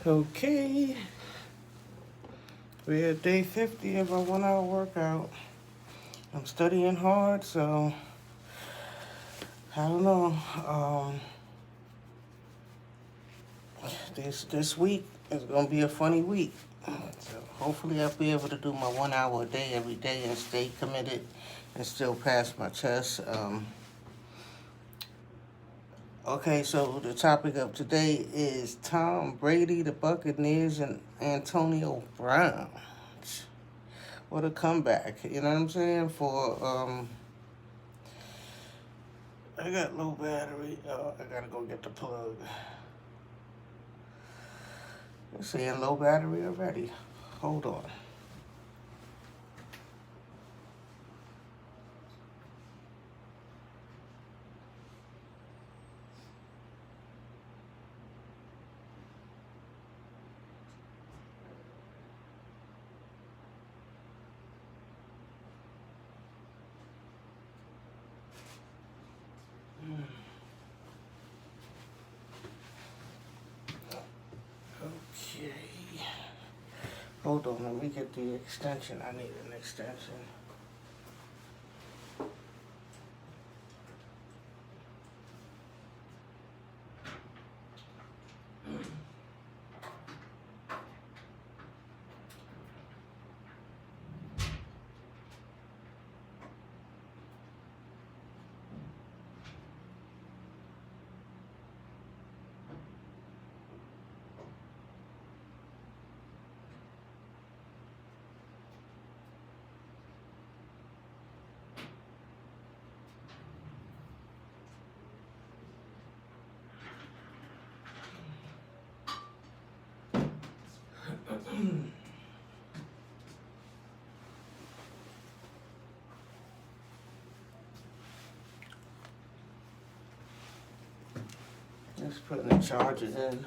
Okay, we're at day 50 of a 1 hour workout. I'm studying hard, so I don't know. This week is gonna be a funny week. So hopefully I'll be able to do my 1 hour a day every day and stay committed and still pass my test. Okay, so the topic of today is Tom Brady, the Buccaneers, and Antonio Brown. What a comeback, you know what I'm saying? I got low battery. I gotta go get the plug. It's saying low battery already. Hold on. Okay. Hold on, let me get the extension. I need an extension. Just putting the charger in.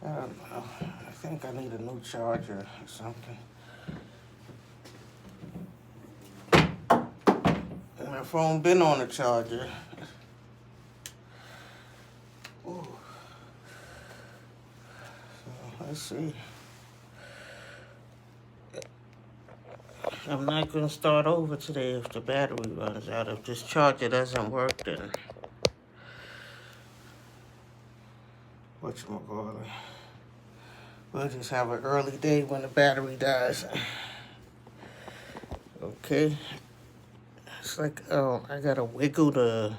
I don't know. I think I need a new charger or something. And my phone been on the charger. Ooh. So let's see. I'm not gonna start over today if the battery runs out. If this charger doesn't work, then whatchamacallit, we'll just have an early day when the battery dies. Okay. It's like, oh, I gotta wiggle the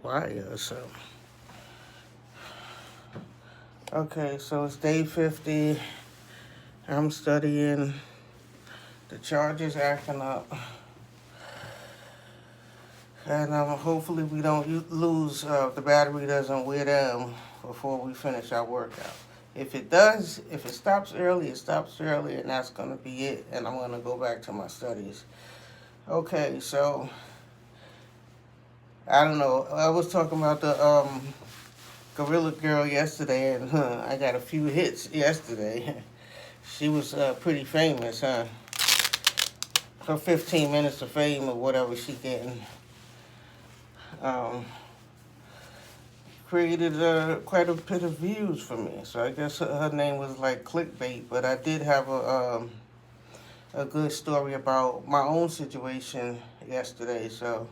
wire or something. Okay, so it's day 50. I'm studying. The charger's acting up. And hopefully we don't lose, the battery doesn't wear down before we finish our workout. If it does, if it stops early, it stops early, and that's going to be it. And I'm going to go back to my studies. Okay, so, I don't know. I was talking about the Gorilla Girl yesterday, and I got a few hits yesterday. She was pretty famous, huh? Her 15 minutes of fame or whatever she getting created quite a bit of views for me. So I guess her name was like clickbait, but I did have a good story about my own situation yesterday. So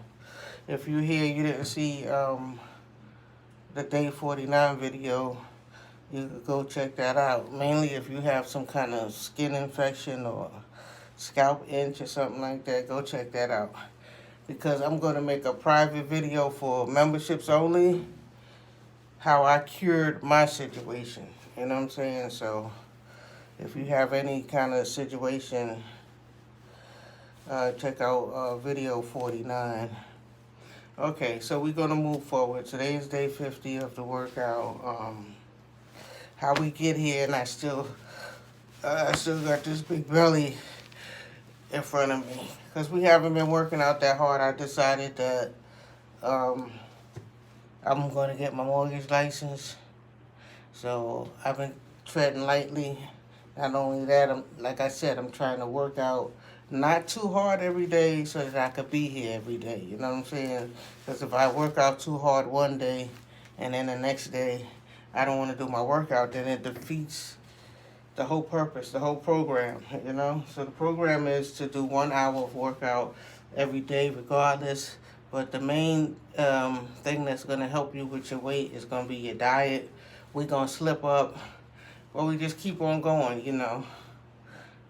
if you're here, you didn't see the day 49 video, you could go check that out. Mainly if you have some kind of skin infection or scalp itch or something like that, go check that out. Because I'm going to make a private video for memberships only, how I cured my situation. You know what I'm saying? So if you have any kind of situation, check out video 49. Okay, so we're going to move forward. Today is day 50 of the workout. How we get here, and I still got this big belly in front of me. Because we haven't been working out that hard, I decided that I'm going to get my mortgage license. So I've been treading lightly. Not only that, like I said, I'm trying to work out not too hard every day so that I could be here every day. You know what I'm saying? Because if I work out too hard one day and then the next day I don't want to do my workout, then it defeats the whole purpose, the whole program, you know? So the program is to do 1 hour of workout every day regardless. But the main thing that's going to help you with your weight is going to be your diet. We're going to slip up, or we just keep on going, you know?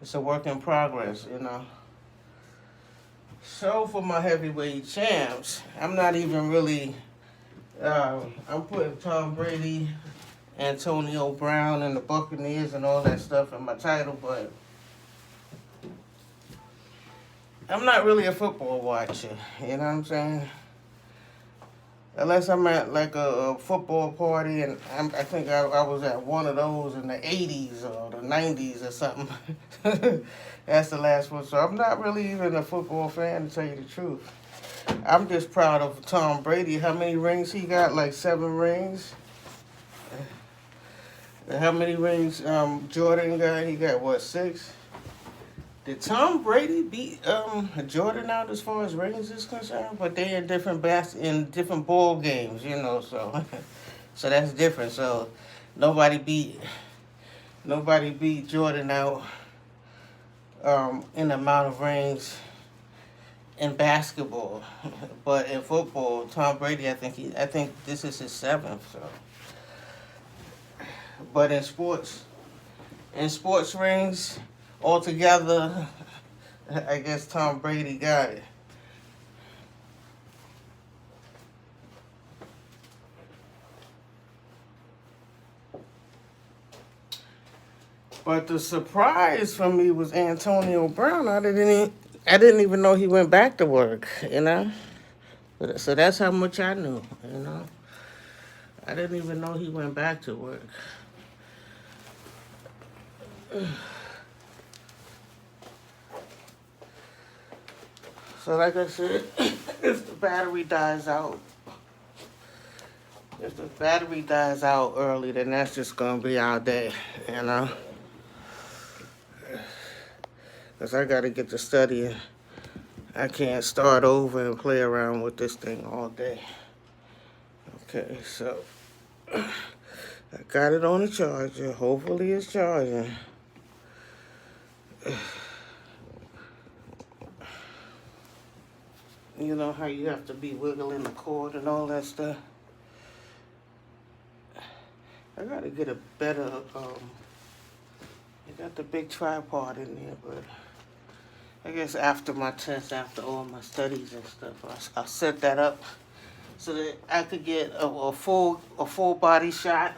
It's a work in progress, you know? So for my heavyweight champs, I'm not even really, I'm putting Tom Brady, Antonio Brown, and the Buccaneers and all that stuff in my title, but I'm not really a football watcher, you know what I'm saying? Unless I'm at like a football party, and I think I was at one of those in the 80s or the 90s or something. That's the last one. So I'm not really even a football fan, to tell you the truth. I'm just proud of Tom Brady. How many rings he got? Like 7 rings? How many rings Jordan got? He got, what, 6? Did Tom Brady beat Jordan out as far as rings is concerned? But they in different different ball games, you know. So, so that's different. So, nobody beat Jordan out in the amount of rings in basketball. But in football, Tom Brady, I think this is his 7th. So, but in sports rings. Altogether, I guess Tom Brady got it. But the surprise for me was Antonio Brown. I didn't even know he went back to work, you know? So that's how much I knew, you know? I didn't even know he went back to work. So like I said, if the battery dies out early, then that's just gonna be our day, you know? Because I gotta get to studying. I can't start over and play around with this thing all day. Okay, so I got it on the charger. Hopefully it's charging. You know how you have to be wiggling the cord and all that stuff? I gotta get a better, I got the big tripod in there, but I guess after my test, after all my studies and stuff, I'll set that up so that I could get a full body shot.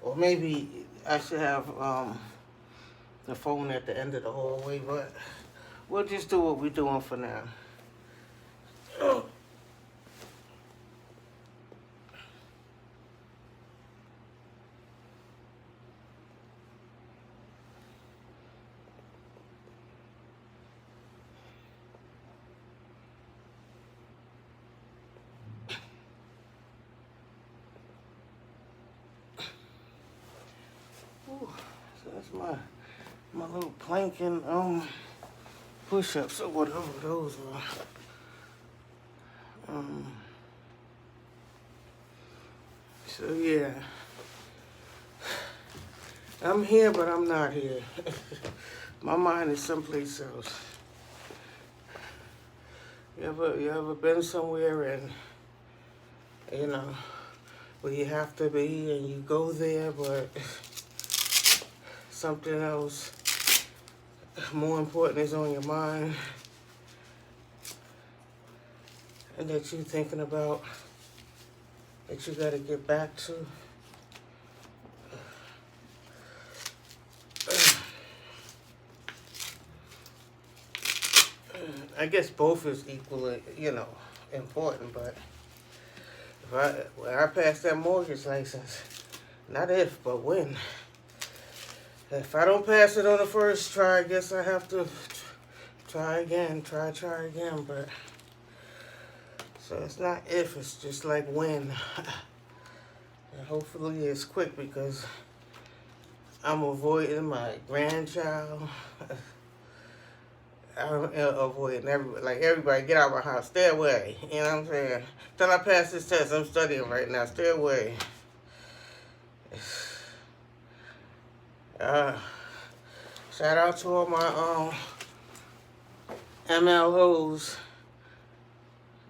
Or maybe I should have the phone at the end of the hallway, but we'll just do what we're doing for now. Ooh, so that's my little planking push-ups or whatever those are. So yeah, I'm here, but I'm not here. My mind is someplace else. You ever been somewhere and, you know, where you have to be and you go there, but something else more important is on your mind and that you're thinking about, that you got to get back to? I guess both is equally, you know, important, but when I pass that mortgage license, not if, but when. If I don't pass it on the first try, I guess I have to try again, try again, but so it's not if, it's just like when. And hopefully it's quick because I'm avoiding my grandchild. I'm avoiding everybody get out of my house. Stay away. You know what I'm saying? Till I pass this test, I'm studying right now. Stay away. Shout out to all my MLOs,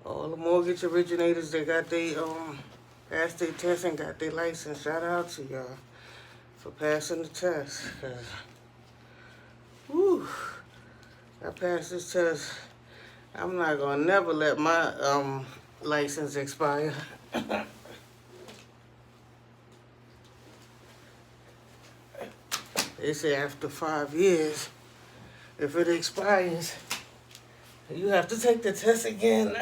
all the mortgage originators that got they passed their test and got their license. Shout out to y'all for passing the test. Whew, I passed this test. I'm not gonna never let my license expire. They say after 5 years, if it expires, you have to take the test again.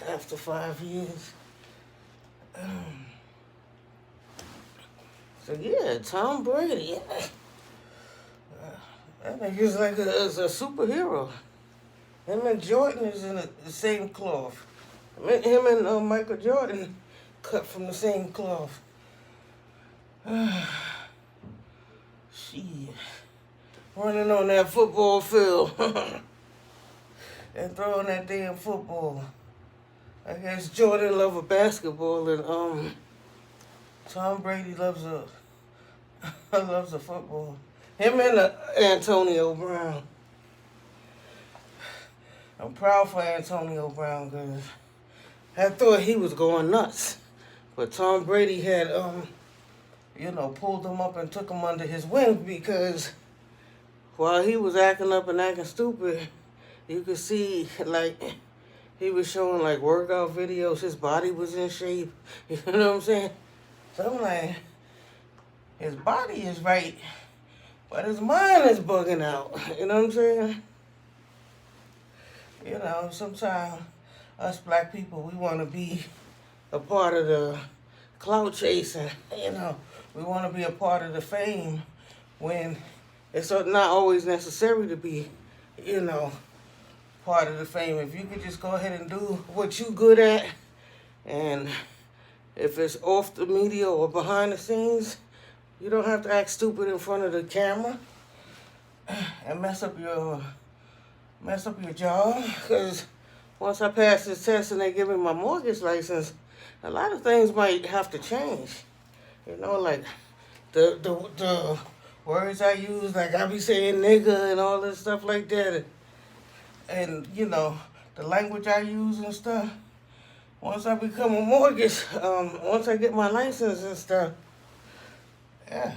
After 5 years. So yeah, Tom Brady. That nigga's like a superhero. Him and Jordan is in the same cloth. Him and Michael Jordan cut from the same cloth. Shit. Running on that football field and throwing that damn football. I guess Jordan loves a basketball and Tom Brady loves a football. Him and Antonio Brown. I'm proud for Antonio Brown because I thought he was going nuts. But Tom Brady had, pulled him up and took him under his wing because while he was acting up and acting stupid, you could see, he was showing, workout videos. His body was in shape. You know what I'm saying? So I'm like, his body is right, but his mind is bugging out. You know what I'm saying? You know, sometimes us black people, we want to be a part of the clout chasing. You know, we want to be a part of the fame when it's not always necessary to be, part of the fame. If you could just go ahead and do what you good at, and if it's off the media or behind the scenes, you don't have to act stupid in front of the camera and mess up your job. Because once I pass this test and they give me my mortgage license, a lot of things might have to change. You know, like the words I use, like I be saying nigga and all this stuff like that. And the language I use and stuff. Once I become a mortgage, once I get my license and stuff, yeah,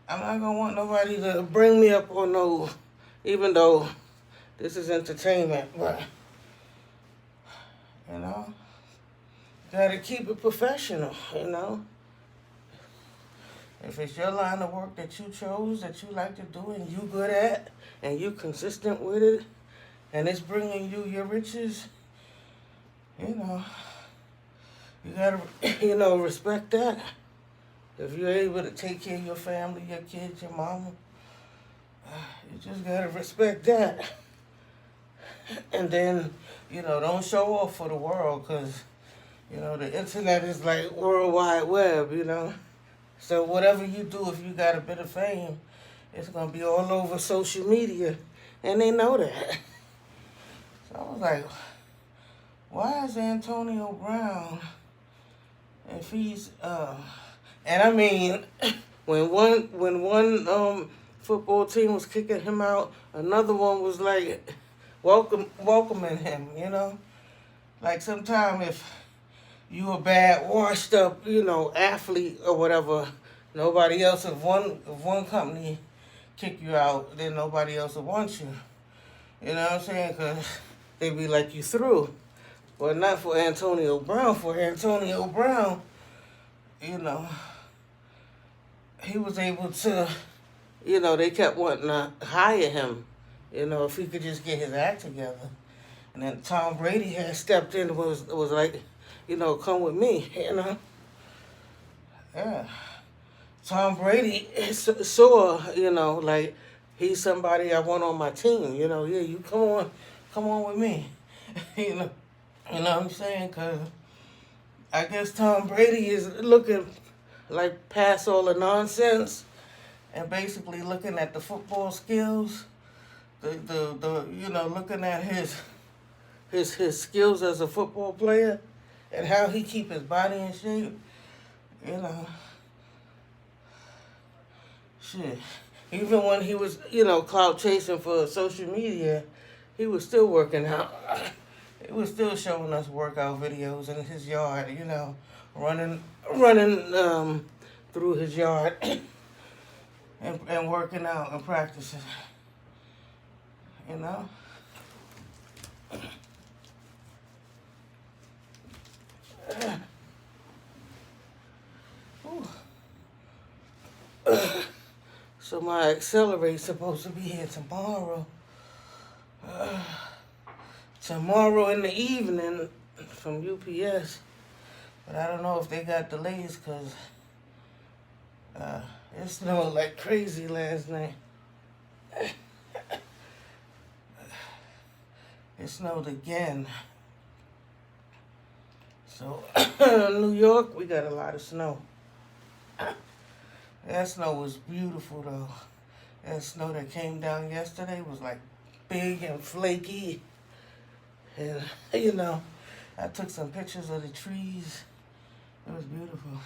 I'm not gonna want nobody to bring me up on no, even though this is entertainment, but, gotta keep it professional, If it's your line of work that you chose, that you like to do, and you good at, and you consistent with it, and it's bringing you your riches, you gotta, respect that. If you're able to take care of your family, your kids, your mama, you just gotta respect that. And then, don't show off for the world, because, the internet is like World Wide Web, So whatever you do, if you got a bit of fame, it's gonna be all over social media, and they know that. So I was like, why is Antonio Brown, if he's, and I mean, when one football team was kicking him out, another one was like welcoming him, Like sometime if you a bad, washed up, athlete or whatever, nobody else, if one company kick you out, then nobody else will want you. You know what I'm saying? Because they be like, you through. But not for Antonio Brown. For Antonio Brown, he was able to, they kept wanting to hire him, if he could just get his act together. And then Tom Brady had stepped in and was like, come with me, Yeah. Tom Brady saw, like, he's somebody I want on my team, yeah, you come on with me, you know what I'm saying? Because I guess Tom Brady is looking like past all the nonsense and basically looking at the football skills, the looking at his skills as a football player and how he keep his body in shape. You know, shit. Even when he was, clout chasing for social media, he was still working out. He was still showing us workout videos in his yard, running through his yard and working out and practicing, you know. So my Accelerate's supposed to be here tomorrow. Tomorrow in the evening from UPS. But I don't know if they got delays because it snowed like crazy last night. It snowed again. So, New York, we got a lot of snow. That snow was beautiful, though. That snow that came down yesterday was, like, big and flaky. And, I took some pictures of the trees. It was beautiful.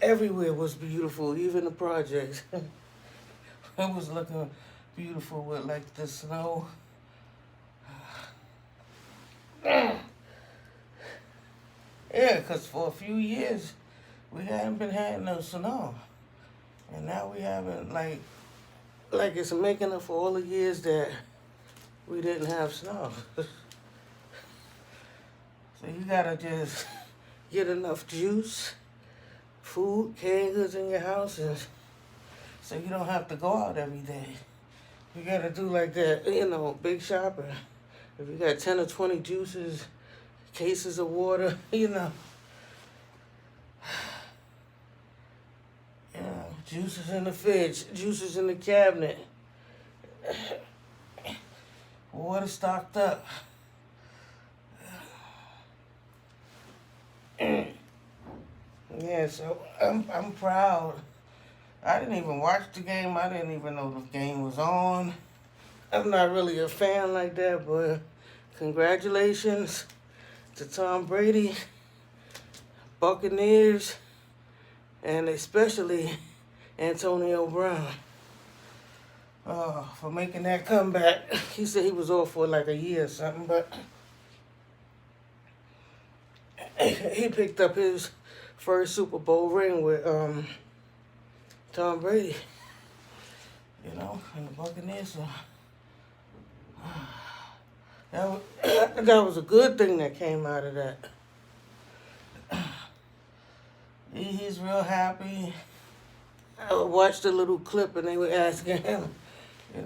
Everywhere was beautiful, even the projects. It was looking beautiful with, like, the snow. Yeah, because for a few years, we hadn't been having no snow. And now we haven't, like it's making up for all the years that we didn't have snow. So you gotta just get enough juice, food, canned goods in your house, and so you don't have to go out every day. You gotta do like that, big shopper. If you got 10 or 20 juices, cases of water, juices in the fridge, juices in the cabinet, water stocked up. Yeah, so I'm proud. I didn't even watch the game. I didn't even know the game was on. I'm not really a fan like that, but congratulations to Tom Brady, Buccaneers, and especially Antonio Brown for making that comeback. He said he was off for like a year or something, but he picked up his first Super Bowl ring with Tom Brady, and the Buccaneers. So, that was a good thing that came out of that. He's real happy. I watched a little clip and they were asking him,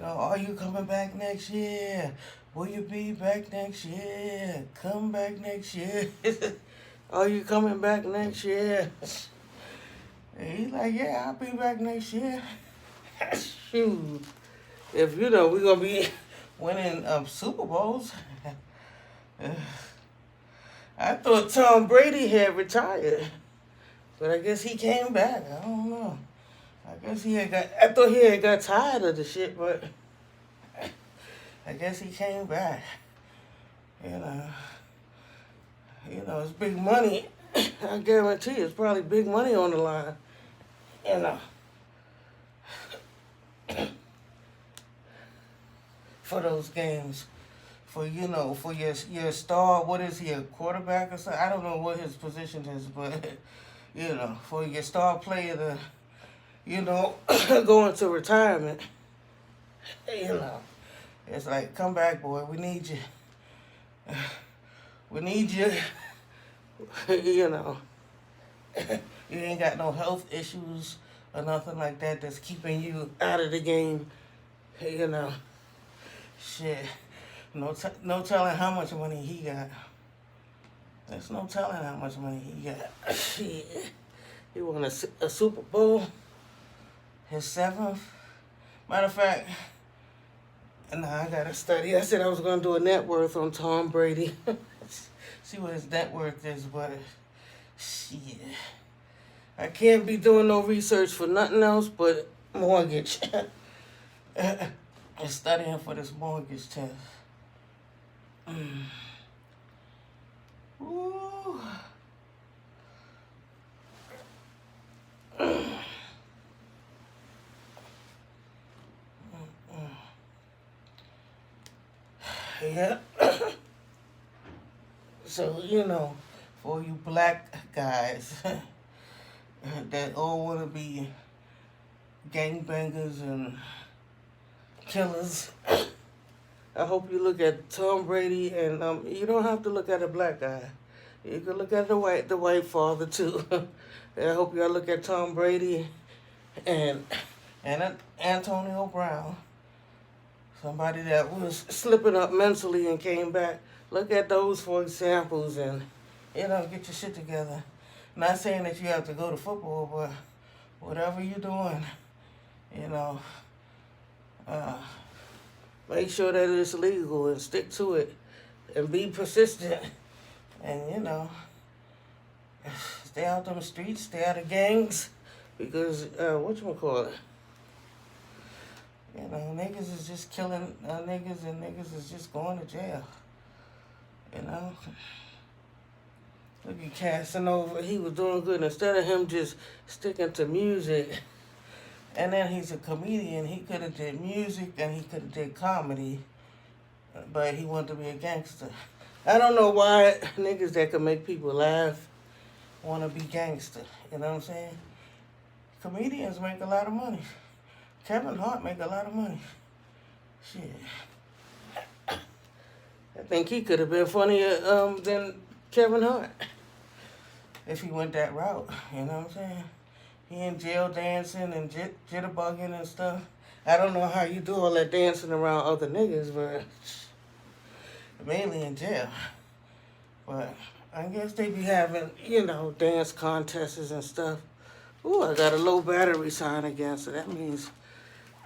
are you coming back next year? Will you be back next year? Come back next year. Are you coming back next year? And he's like, yeah, I'll be back next year. Shoot. If we're going to be winning Super Bowls. I thought Tom Brady had retired. But I guess he came back. I don't know. I thought he had got tired of the shit, but I guess he came back. It's big money. I guarantee it's probably big money on the line. For those games. For your star, what is he, a quarterback or something? I don't know what his position is, but for your star player to go into retirement, it's like, come back, boy, we need you. We need you. You ain't got no health issues or nothing like that that's keeping you out of the game. Shit. No telling how much money he got. There's no telling how much money he got. Shit. He won a Super Bowl. His 7th. Matter of fact, And now I gotta study. I said I was gonna do a net worth on Tom Brady. See what his net worth is, but shit. I can't be doing no research for nothing else but mortgage. And studying for this mortgage test. Ooh. Yeah. So, you know, for you black guys that all want to be gangbangers and killers, I hope you look at Tom Brady, and you don't have to look at a black guy. You can look at the white father too. I hope y'all look at Tom Brady and Antonio Brown, somebody that was slipping up mentally and came back. Look at those for examples, and get your shit together. Not saying that you have to go to football, but whatever you're doing, make sure that it's legal and stick to it and be persistent and, stay out on the streets, stay out of gangs, because, whatchamacallit, niggas is just killing niggas, and niggas is just going to jail, Look at Casanova, he was doing good. Instead of him just sticking to music, and then he's a comedian, he could have did music and he could have did comedy, but he wanted to be a gangster. I don't know why niggas that can make people laugh want to be gangster. You know what I'm saying? Comedians make a lot of money. Kevin Hart make a lot of money. Shit. I think he could have been funnier than Kevin Hart if he went that route. You know what I'm saying? He in jail dancing and jitterbugging and stuff. I don't know how you do all that dancing around other niggas, but mainly in jail. But I guess they be having, dance contests and stuff. Ooh, I got a low battery sign again, so that means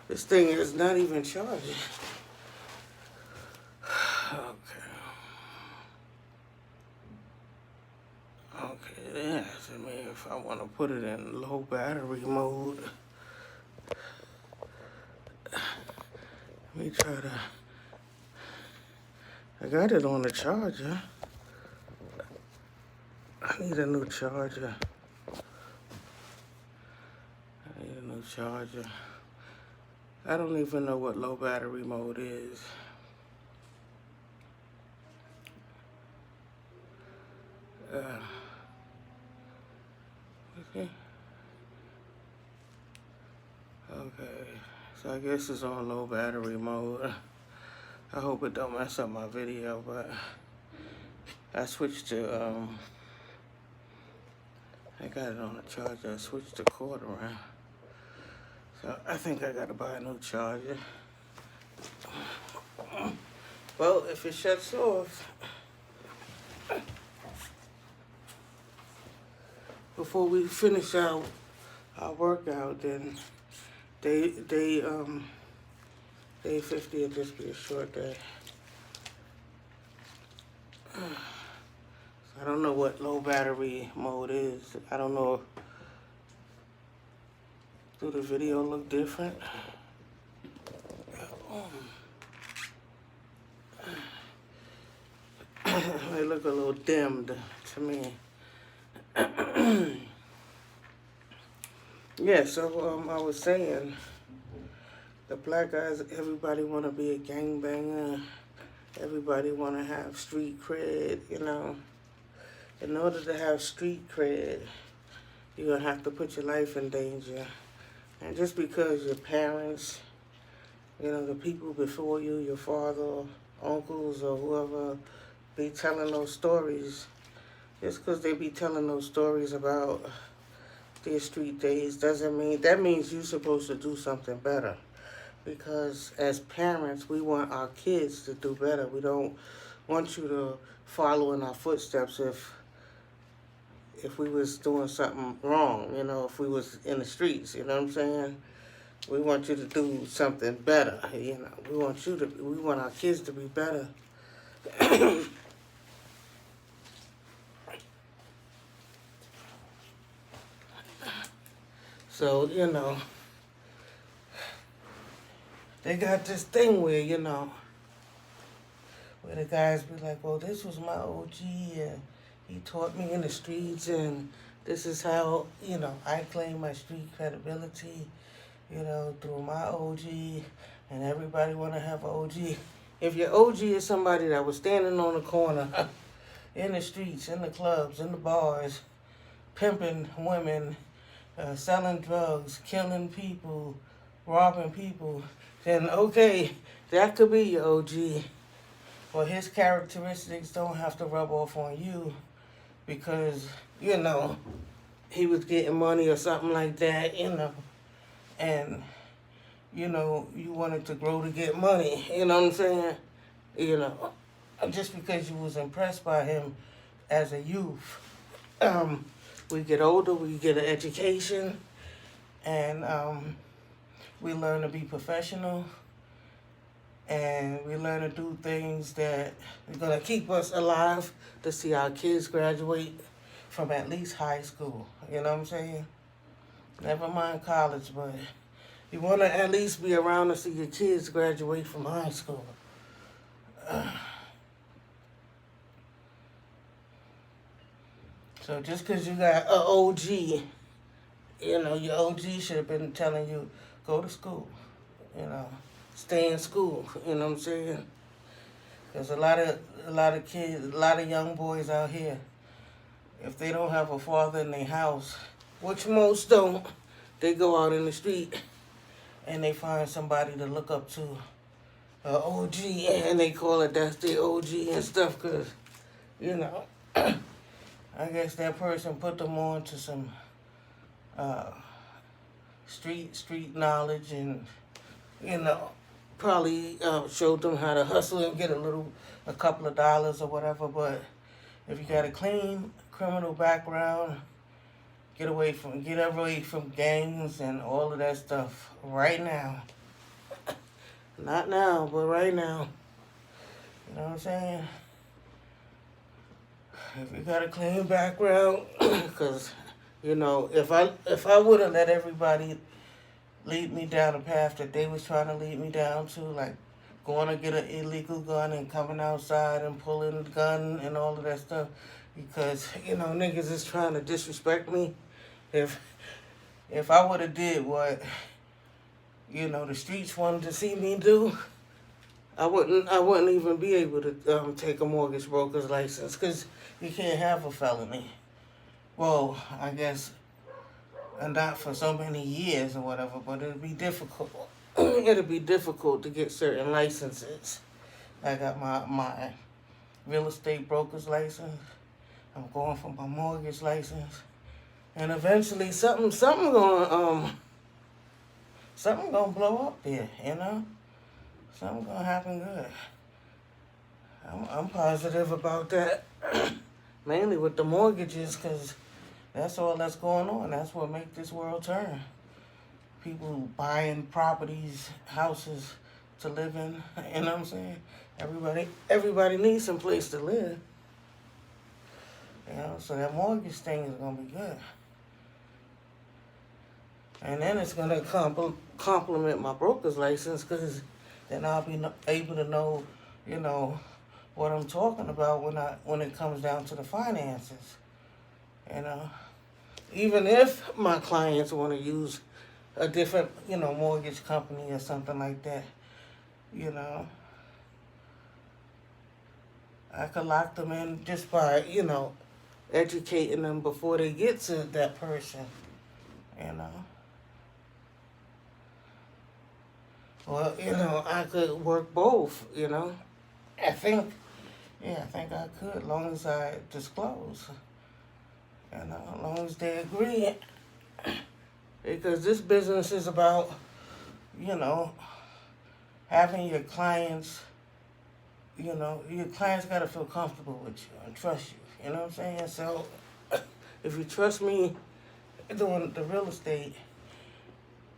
this thing is not even charging. Okay, yes. I mean, if I want to put it in low battery mode, let me try to. I got it on the charger. I need a new charger. I don't even know what low battery mode is. Okay, so I guess it's on low battery mode. I hope it don't mess up my video, but I switched to, I got it on the charger. I switched the cord around. So I think I gotta buy a new charger. Well, if it shuts off before we finish our workout, then day 50 will just be a short day. I don't know what low battery mode is. I don't know. Do the video look different? They look a little dimmed to me. Yeah, so I was saying, the black guys, everybody want to be a gangbanger. Everybody want to have street cred, In order to have street cred, you're going to have to put your life in danger. And just because your parents, the people before you, your father, uncles, or whoever, be telling those stories, just because they be telling those stories about their street days doesn't mean, that means you're supposed to do something better. Because as parents, we want our kids to do better. We don't want you to follow in our footsteps if we was doing something wrong, if we was in the streets, you know what I'm saying? We want you to do something better. We want our kids to be better. So, they got this thing where, where the guys be like, well, this was my OG, and he taught me in the streets, and this is how, I claim my street credibility, through my OG, and everybody want to have an OG. If your OG is somebody that was standing on the corner, in the streets, in the clubs, in the bars, pimping women, selling drugs, killing people, robbing people, then okay, that could be your OG. Well, his characteristics don't have to rub off on you because, he was getting money or something like that, and, you wanted to grow to get money, you know what I'm saying? Just because you was impressed by him as a youth. We get older, we get an education, and we learn to be professional, and we learn to do things that are going to keep us alive to see our kids graduate from at least high school. You know what I'm saying? Never mind college, but you want to at least be around to see your kids graduate from high school. So just because you got an OG, your OG should have been telling you, go to school, stay in school, you know what I'm saying? There's a lot of kids, a lot of young boys out here, if they don't have a father in their house, which most don't, they go out in the street and they find somebody to look up to, an OG, and they call it that's their OG and stuff, because, I guess that person put them on to some street knowledge, and probably showed them how to hustle and get a couple of dollars or whatever. But if you got a clean criminal background, get away from gangs and all of that stuff right now. Not now, but right now. You know what I'm saying? If you got a clean background, because, if I would have let everybody lead me down a path that they was trying to lead me down to, like going to get an illegal gun and coming outside and pulling the gun and all of that stuff, because, niggas is trying to disrespect me. If I would have did what, the streets wanted to see me do, I wouldn't even be able to take a mortgage broker's license, because you can't have a felony. Well, I guess, and not for so many years or whatever, but it'd be difficult. It'd be difficult to get certain licenses. I got my real estate broker's license. I'm going for my mortgage license, and eventually something gonna blow up there, Something gonna happen good. I'm positive about that. Mainly with the mortgages, because that's all that's going on. That's what makes this world turn. People buying properties, houses to live in. You know what I'm saying? Everybody needs some place to live. So that mortgage thing is gonna be good. And then it's gonna complement my broker's license, because then I'll be able to know, what I'm talking about when it comes down to the finances. Even if my clients want to use a different, mortgage company or something like that, I could lock them in just by, educating them before they get to that person, Well, I could work both, I think I could, as long as I disclose, as long as they agree. Because this business is about, having your clients, your clients got to feel comfortable with you and trust you, you know what I'm saying? So, if you trust me doing the real estate,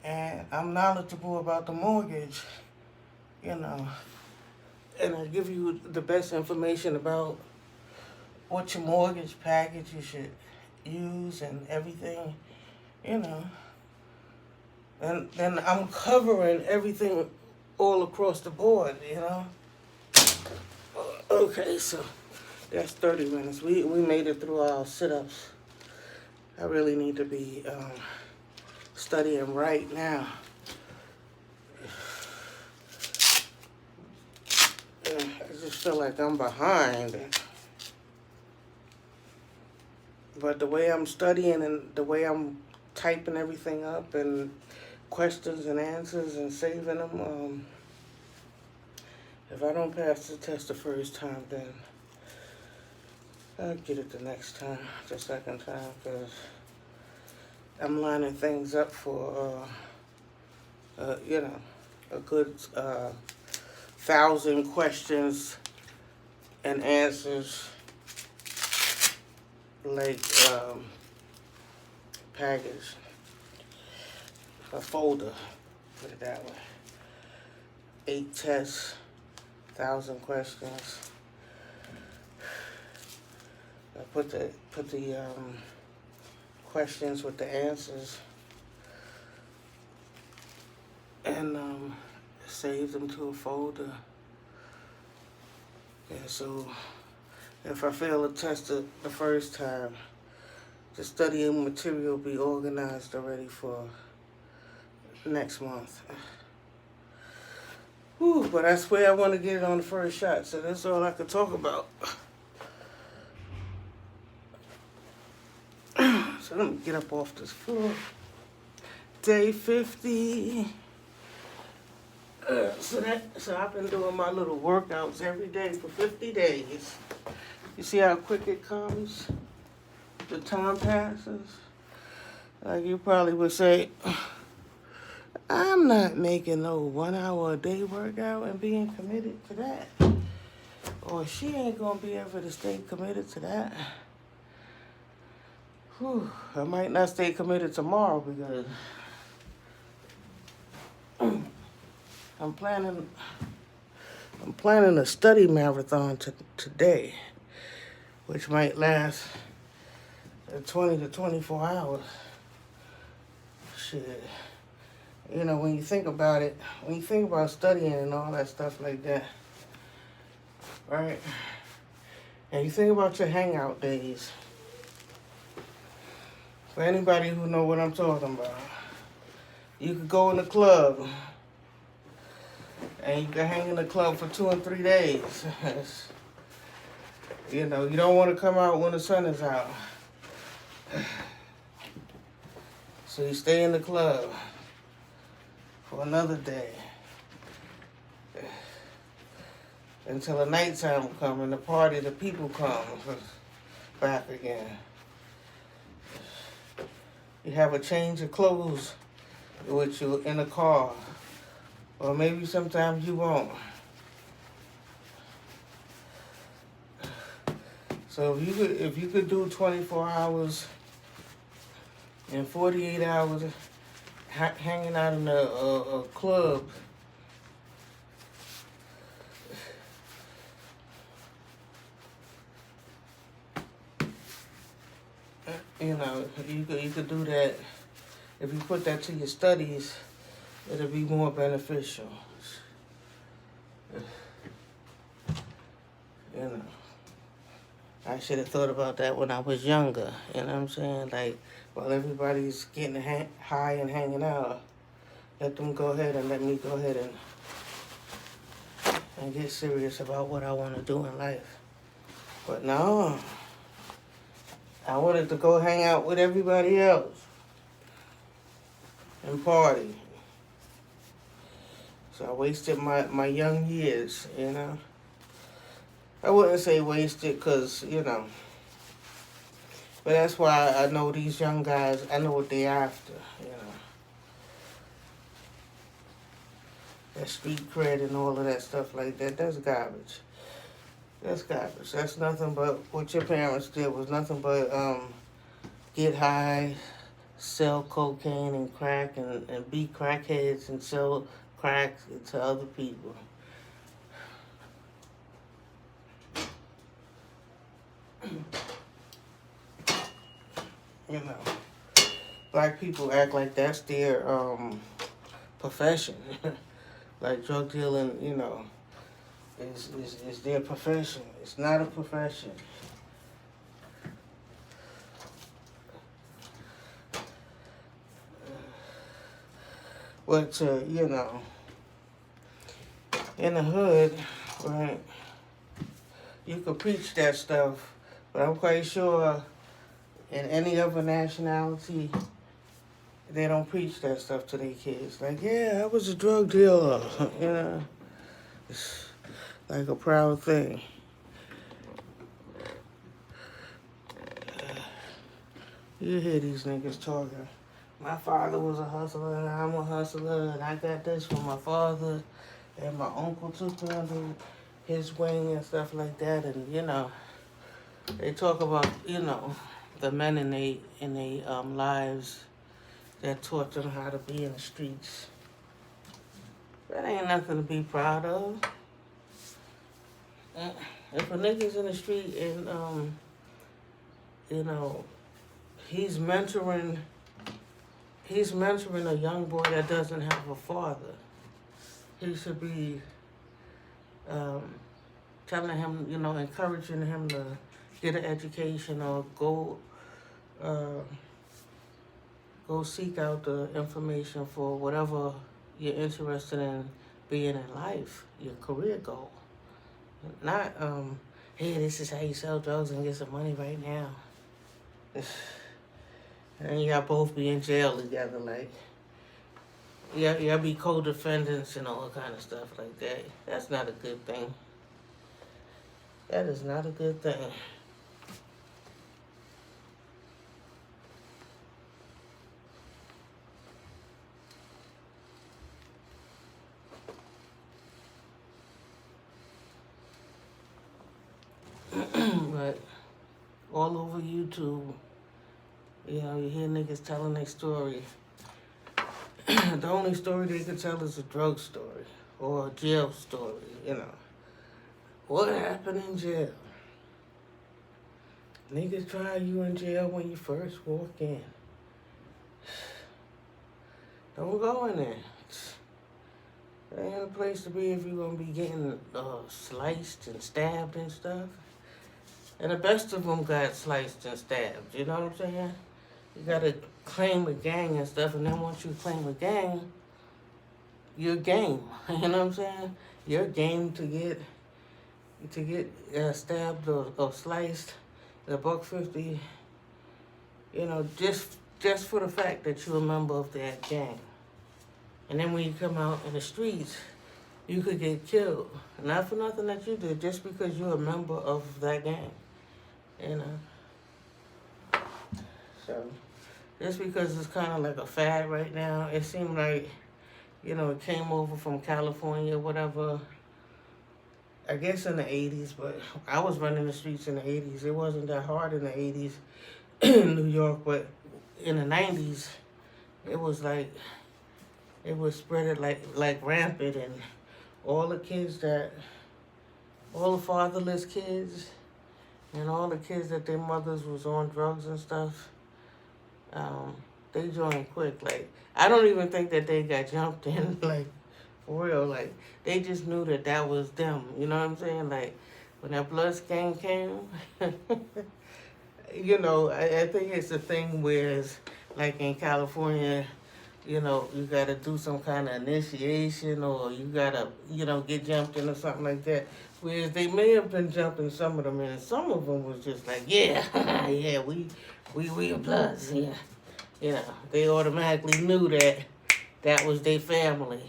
and I'm knowledgeable about the mortgage, and I give you the best information about what your mortgage package you should use and everything, and then I'm covering everything all across the board, Okay, so that's 30 minutes. We made it through our sit-ups. I really need to be studying right now. I just feel like I'm behind. But the way I'm studying and the way I'm typing everything up and questions and answers and saving them, if I don't pass the test the first time, then I'll get it the next time, the second time, because I'm lining things up for, a good 1,000 questions and answers, like package, a folder, put it that way. 8 tests, 1,000 questions. I put the questions with the answers, and save them to a folder. Yeah, so if I fail a test the first time, the studying material will be organized already for next month. Whew, but I swear I want to get it on the first shot, so that's all I could talk about. So let me get up off this floor. Day 50. So I've been doing my little workouts every day for 50 days. You see how quick it comes? The time passes. Like you probably would say, I'm not making no 1 hour a day workout and being committed to that. Or she ain't gonna be able to stay committed to that. Whew, I might not stay committed tomorrow because I'm planning a study marathon today, which might last 20 to 24 hours. Shit. When you think about it, when you think about studying and all that stuff like that, right? And you think about your hangout days. For anybody who know what I'm talking about, you could go in the club, and you can hang in the club for 2 and 3 days. You don't want to come out when the sun is out. So you stay in the club for another day until the nighttime come and the people come back again. You have a change of clothes with you in the car, or maybe sometimes you won't. So if you could do 24 hours and 48 hours hanging out in a club, you could do that. If you put that to your studies, it'll be more beneficial. I should have thought about that when I was younger. You know what I'm saying? Like, while everybody's getting high and hanging out, let them go ahead and let me go ahead and get serious about what I want to do in life. But no, I wanted to go hang out with everybody else and party. So I wasted my young years, I wouldn't say wasted because, but that's why I know these young guys, I know what they're after, That street cred and all of that stuff like that, that's garbage. That's garbage. That's nothing but what your parents did was nothing but get high, sell cocaine and crack and be crackheads and sell crack to other people. You know, black people act like that's their profession. Like drug dealing, you know, is their profession. It's not a profession. But, you know, in the hood, right, you could preach that stuff, but I'm quite sure in any other nationality, they don't preach that stuff to their kids. Like, yeah, I was a drug dealer, you know. It's like a proud thing. You hear these niggas talking. My father was a hustler, and I'm a hustler, and I got this from my father, and my uncle took me under his wing and stuff like that. And, you know, they talk about, you know, the men in they lives that taught them how to be in the streets. That ain't nothing to be proud of. If a nigga's in the street and, you know, he's mentoring a young boy that doesn't have a father, he should be telling him, you know, encouraging him to get an education or go seek out the information for whatever you're interested in being in life, your career goal. Not, hey, this is how you sell drugs and get some money right now. And y'all both be in jail together, like, y'all be co-defendants and all kind of stuff like that. That's not a good thing. That is not a good thing. But all over YouTube, you know, you hear niggas telling their story. The only story they can tell is a drug story or a jail story, you know. What happened in jail? Niggas try you in jail when you first walk in. Don't go in there. It ain't a place to be if you're going to be getting sliced and stabbed and stuff. And the best of them got sliced and stabbed, you know what I'm saying? You gotta claim a gang and stuff, and then once you claim a gang, you're game. You know what I'm saying? You're game to get stabbed or sliced, $1.50. You know, just for the fact that you're a member of that gang. And then when you come out in the streets, you could get killed. Not for nothing that you did, just because you're a member of that gang. You know? So, just because it's kind of like a fad right now, it seemed like, you know, it came over from California, whatever, I guess in the 80s, but I was running the streets in the 80s. It wasn't that hard in the 80s in New York, but in the 90s, it was like, it was spread like rampant, and all the fatherless kids, and all the kids that their mothers was on drugs and stuff, they joined quick. Like, I don't even think that they got jumped in, like, for real. Like, they just knew that was them. You know what I'm saying? Like, when that blood scan came, you know, I think it's a thing where it's, like in California, you know, you got to do some kind of initiation, or you got to, you know, get jumped in or something like that. Whereas they may have been jumping some of them in, and some of them was just like, yeah, yeah, we are Bloods, yeah. You know, they automatically knew that was their family.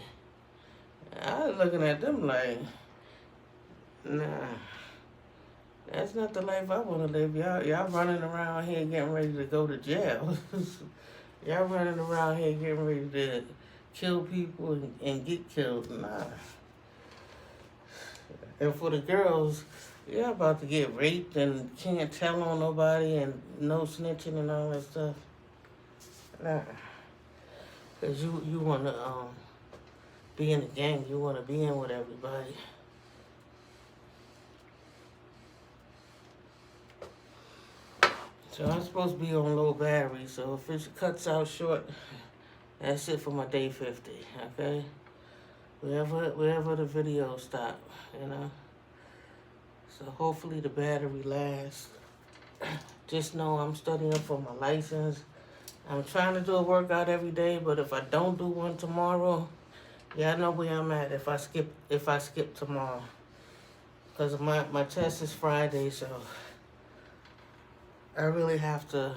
I was looking at them like, nah, that's not the life I want to live. Y'all running around here getting ready to go to jail. Y'all running around here getting ready to kill people and get killed. Nah. And for the girls, you're about to get raped and can't tell on nobody and no snitching and all that stuff. Nah. Because you want to be in the gang. You want to be in with everybody. So I'm supposed to be on low battery. So if it cuts out short, that's it for my day 50. Okay? Wherever the video stop, you know? So hopefully the battery lasts. Just know I'm studying for my license. I'm trying to do a workout every day, but if I don't do one tomorrow, yeah, I know where I'm at if I skip tomorrow. Because my test is Friday, so I really have to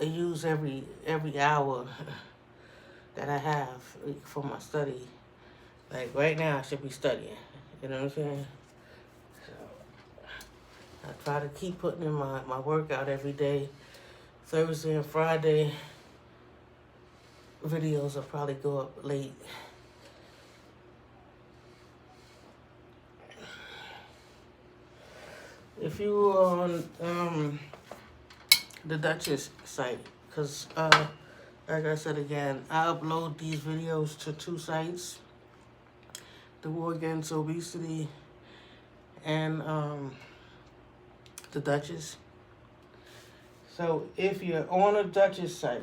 use every hour that I have for my study. Like right now I should be studying. You know what I'm saying? So I try to keep putting in my workout every day. Thursday and Friday videos will probably go up late. If you are on the Duchess site, because like I said again, I upload these videos to 2 sites, the War Against Obesity and the Duchess. So if you're on a Duchess site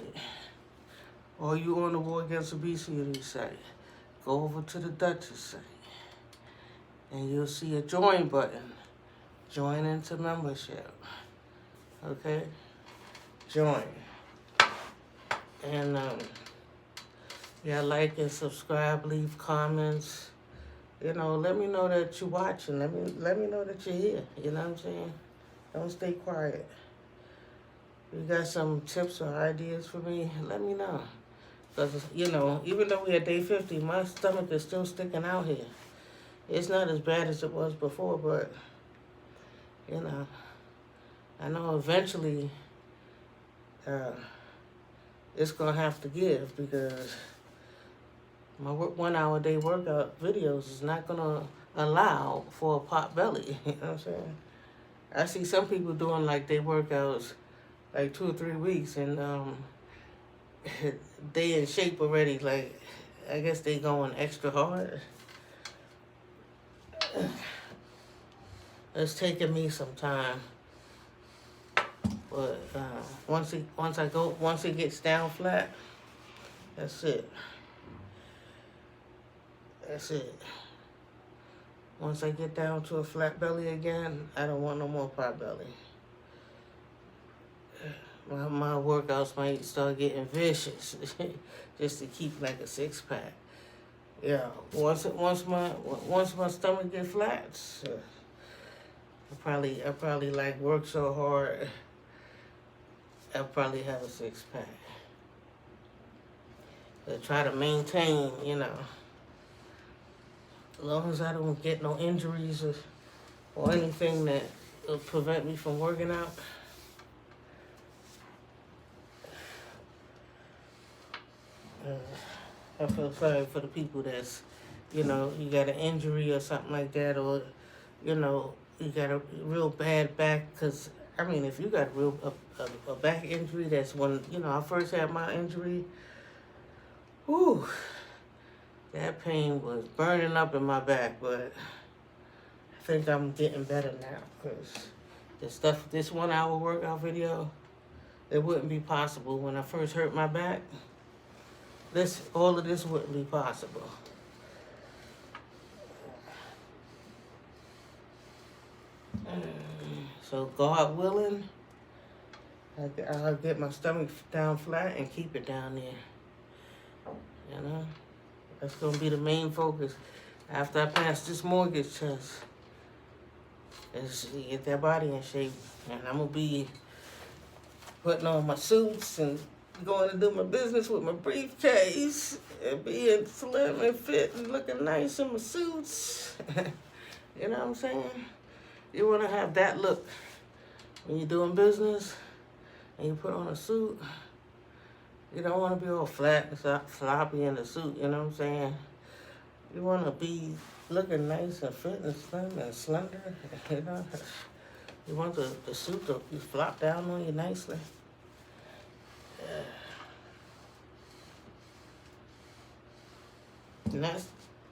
or you on the War Against Obesity site, go over to the Duchess site and you'll see a join button. Join into membership. Okay? Join. And yeah, like and subscribe, leave comments. You know, let me know that you're watching. Let me know that you're here. You know what I'm saying? Don't stay quiet. If you got some tips or ideas for me, let me know. Because, you know, even though we're at day 50, my stomach is still sticking out here. It's not as bad as it was before, but, you know, I know eventually it's going to have to give because my 1 hour day workout videos is not going to allow for a pot belly. You know what I'm saying? I see some people doing like they workouts like 2 or 3 weeks and they in shape already. Like, I guess they going extra hard. It's taking me some time, but once it gets down flat, that's it. That's it. Once I get down to a flat belly again, I don't want no more pot belly. My workouts might start getting vicious just to keep like a 6-pack. Yeah, once my stomach get flat, I probably like work so hard. I'll probably have a 6-pack. But try to maintain, you know. As long as I don't get no injuries or anything that will prevent me from working out. I feel sorry for the people that's, you know, you got an injury or something like that, or, you know, you got a real bad back. Because, I mean, if you got a back injury, that's when, you know, I first had my injury, whew, that pain was burning up in my back, but I think I'm getting better now because this 1 hour workout video, it wouldn't be possible when I first hurt my back. All of this wouldn't be possible. So God willing, I'll get my stomach down flat and keep it down there. You know, that's gonna be the main focus after I pass this mortgage test. Is to get that body in shape, and I'm gonna be putting on my suits and going to do my business with my briefcase and being slim and fit and looking nice in my suits. You know what I'm saying? You want to have that look when you're doing business and you put on a suit. You don't want to be all flat and floppy in the suit, you know what I'm saying? You want to be looking nice and fit and slim and slender, you know? You want the suit to flop down on you nicely.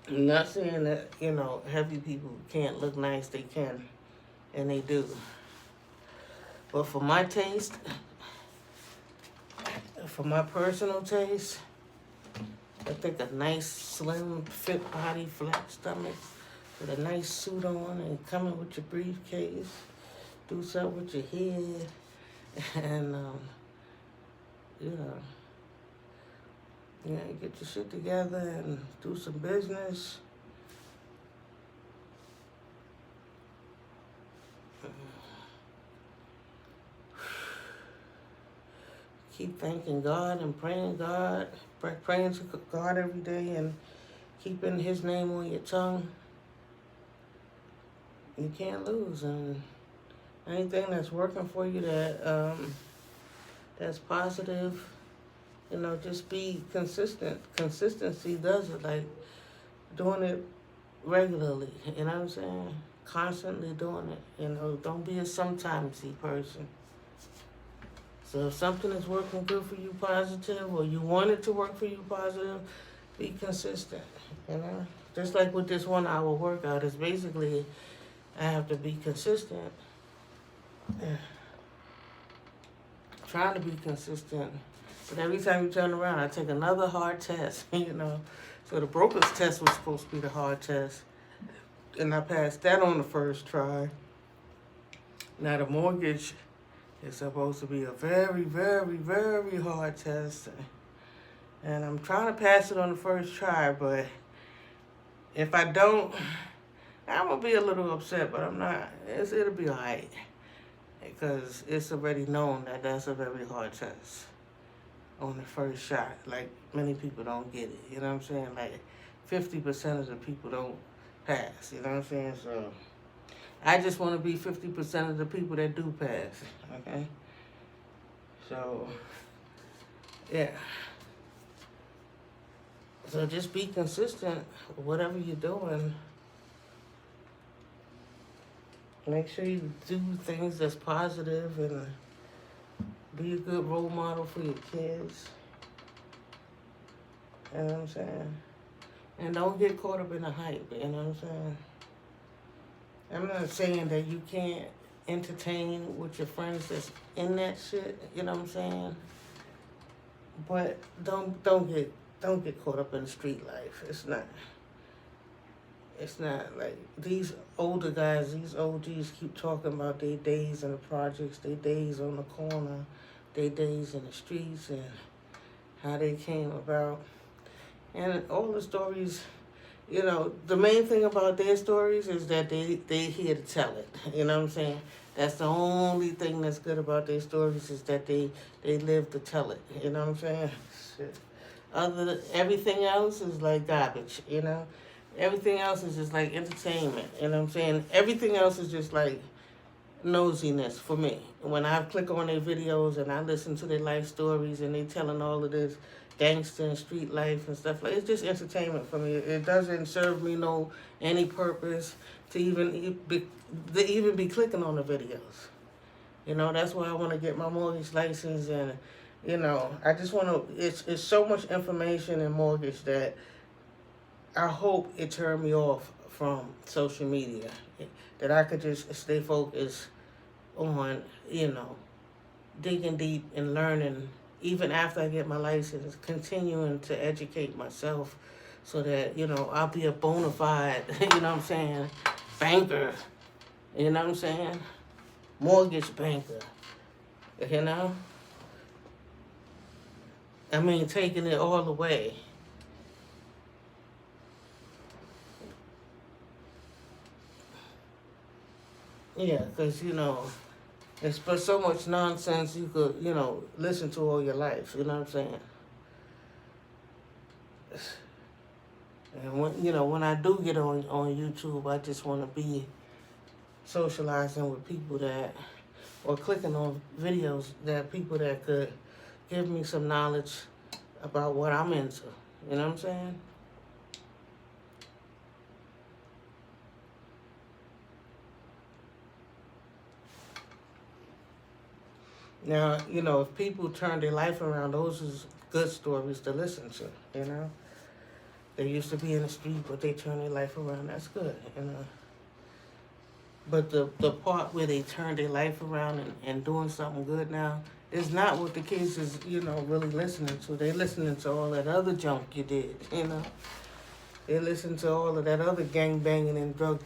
Not saying that, heavy people can't look nice. They can, and they do. But for my taste, for my personal taste, I think a nice, slim, fit body, flat stomach, with a nice suit on and coming with your briefcase, do something with your head, and, get your shit together and do some business. Keep thanking God and praying to God every day and keeping His name on your tongue. You can't lose, and anything that's working for you that's positive, just be consistent. Consistency does it, like doing it regularly, you know what I'm saying? Constantly doing it, don't be a sometimesy person. So if something is working good for you positive, or you want it to work for you positive, be consistent, Just like with this 1 hour workout, it's basically, I have to be consistent. Trying to be consistent. But every time you turn around, I take another hard test, So the broker's test was supposed to be the hard test. And I passed that on the first try. Now the mortgage is supposed to be a very, very, very hard test. And I'm trying to pass it on the first try, but if I don't, I'm going to be a little upset, but I'm not. It'll be all right. Because it's already known that that's a very hard test on the first shot. Like, many people don't get it, you know what I'm saying? Like, 50% of the people don't pass, you know what I'm saying? So, I just want to be 50% of the people that do pass, okay? So, yeah. So just be consistent, whatever you're doing. Make sure you do things that's positive and be a good role model for your kids. You know what I'm saying? And don't get caught up in the hype, you know what I'm saying? I'm not saying that you can't entertain with your friends that's in that shit, you know what I'm saying? But don't get caught up in the street life. It's not like these older guys, these OGs keep talking about their days in the projects, their days on the corner, their days in the streets, and how they came about. And all the stories, the main thing about their stories is that they here to tell it. You know what I'm saying? That's the only thing that's good about their stories, is that they live to tell it. You know what I'm saying? Shit. Everything else is like garbage, Everything else is just like entertainment, you know what I'm saying? Everything else is just like nosiness for me. When I click on their videos and I listen to their life stories and they telling all of this gangster and street life and stuff, like, it's just entertainment for me. It doesn't serve me any purpose to even be clicking on the videos. That's why I want to get my mortgage license, and I just want to. It's so much information in mortgage that I hope it turned me off from social media, that I could just stay focused on, digging deep and learning, even after I get my license, continuing to educate myself so that, I'll be a bona fide, banker, mortgage banker, taking it all the way. Yeah, because, it's but so much nonsense you could, listen to all your life, you know what I'm saying? And when I do get on YouTube, I just want to be socializing with people or clicking on videos people that could give me some knowledge about what I'm into, you know what I'm saying? Now, if people turn their life around, those is good stories to listen to, They used to be in the street, but they turn their life around. That's good. But the part where they turn their life around and doing something good now is not what the kids is, really listening to. They listening to all that other junk you did. They listen to all of that other gang banging and drug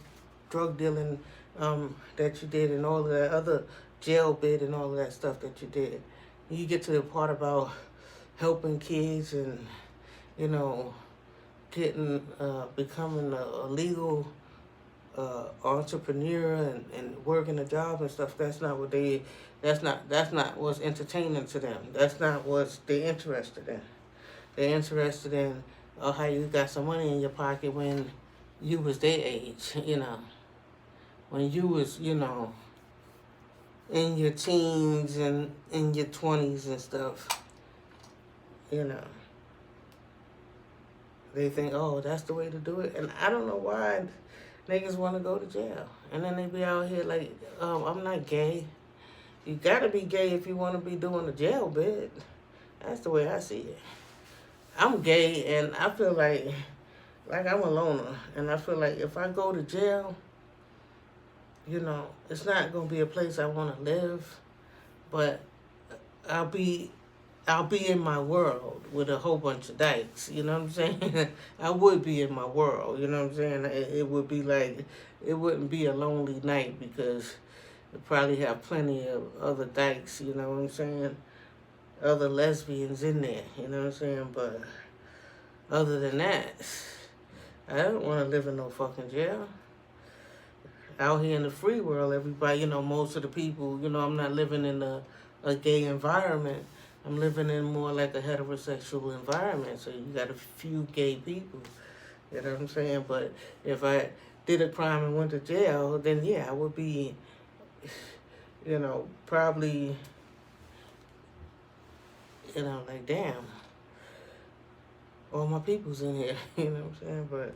dealing that you did, and all of that other jail bid and all of that stuff that you did. You get to the part about helping kids and getting becoming a legal entrepreneur and working a job and stuff. That's not what's entertaining to them. That's not what they're interested in. They're interested in how you got some money in your pocket when you was their age, when you was, in your teens and in your 20s and stuff, They think, oh, that's the way to do it. And I don't know why niggas want to go to jail. And then they be out here like, I'm not gay. You gotta be gay if you want to be doing a jail bid. That's the way I see it. I'm gay and I feel like I'm a loner. And I feel like if I go to jail, it's not going to be a place I want to live. But I'll be in my world with a whole bunch of dykes, you know what I'm saying? I would be in my world, you know what I'm saying? It would be like, it wouldn't be a lonely night because you probably have plenty of other dykes, you know what I'm saying? Other lesbians in there, you know what I'm saying? But other than that, I don't want to live in no fucking jail. Out here in the free world, everybody, most of the people, I'm not living in a gay environment. I'm living in more like a heterosexual environment, so you got a few gay people, you know what I'm saying? But if I did a crime and went to jail, then yeah, I would be, probably, like, damn, all my people's in here, you know what I'm saying? But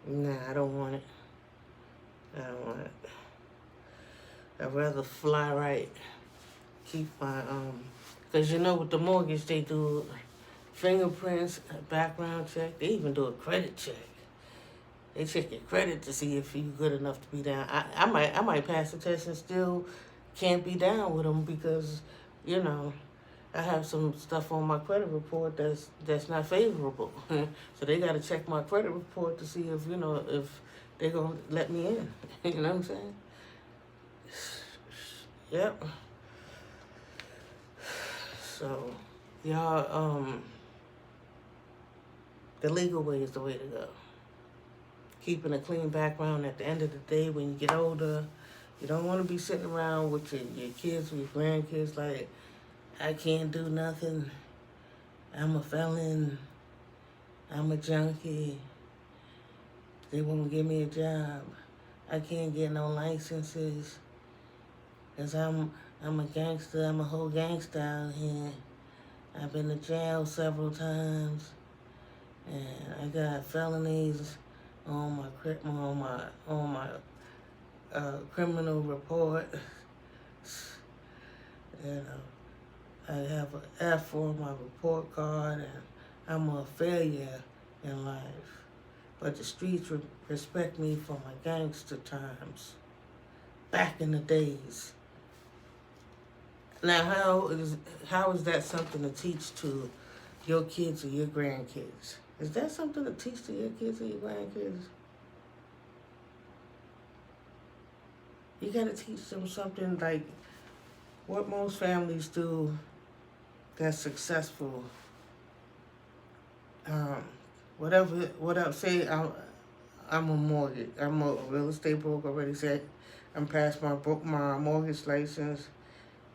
nah, I don't want it. I don't want it. I'd rather fly right, keep my, because with the mortgage, they do fingerprints, a background check. They even do a credit check. They check your credit to see if you're good enough to be down. I might pass the test and still can't be down with them because, I have some stuff on my credit report that's not favorable. So they got to check my credit report to see if, if they're going to let me in. You know what I'm saying? Yep. So, y'all, the legal way is the way to go. Keeping a clean background at the end of the day when you get older. You don't want to be sitting around with your kids or your grandkids like, I can't do nothing. I'm a felon. I'm a junkie. They won't give me a job. I can't get no licenses. Because I'm a gangster. I'm a whole gangster out here. I've been to jail several times. And I got felonies on my criminal report. I have an F on my report card, and I'm a failure in life. But the streets respect me for my gangster times, back in the days. Now, how is that something to teach to your kids or your grandkids? Is that something to teach to your kids or your grandkids? You got to teach them something like what most families do that's successful. Whatever. Say I'm a real estate broker. Already said I'm past my mortgage license,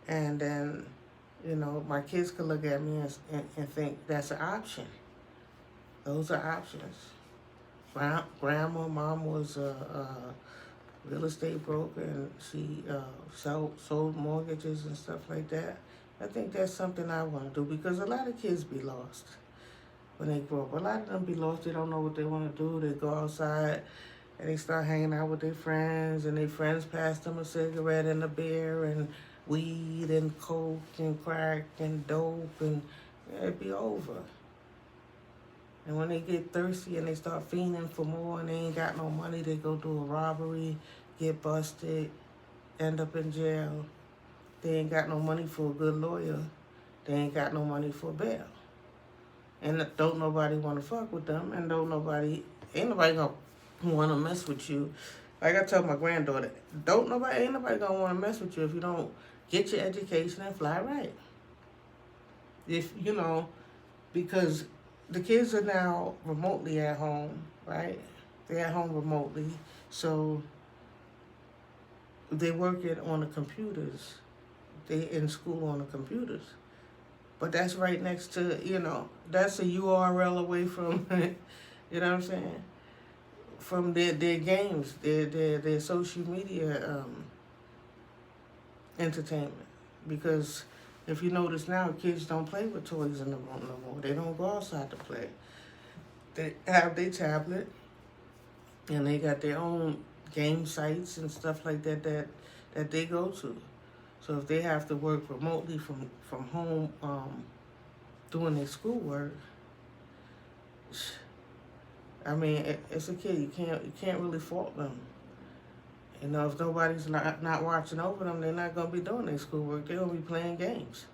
and then my kids could look at me and think that's an option. Those are options. Mom was a real estate broker, and she sold mortgages and stuff like that. I think that's something I want to do because a lot of kids be lost when they grow up. A lot of them be lost. They don't know what they want to do. They go outside and they start hanging out with their friends, and their friends pass them a cigarette and a beer, and weed and coke and crack and dope, and it'd be over. And when they get thirsty and they start fiending for more and they ain't got no money, they go do a robbery, get busted, end up in jail. They ain't got no money for a good lawyer. They ain't got no money for bail. And don't nobody want to fuck with them, and ain't nobody gonna want to mess with you. Like I tell my granddaughter, ain't nobody gonna want to mess with you if you don't get your education and fly right. If, because the kids are now remotely at home, right? They're at home remotely, so they working on the computers. They in school on the computers. But that's right next to, that's a URL away from, you know what I'm saying? From their games, their social media entertainment. Because if you notice now, kids don't play with toys in the room no more. They don't go outside to play. They have their tablet, and they got their own game sites and stuff like that they go to. So if they have to work remotely from home, doing their schoolwork, I mean, it's a kid. You can't really fault them. If nobody's not watching over them, they're not gonna be doing their schoolwork. They're gonna be playing games.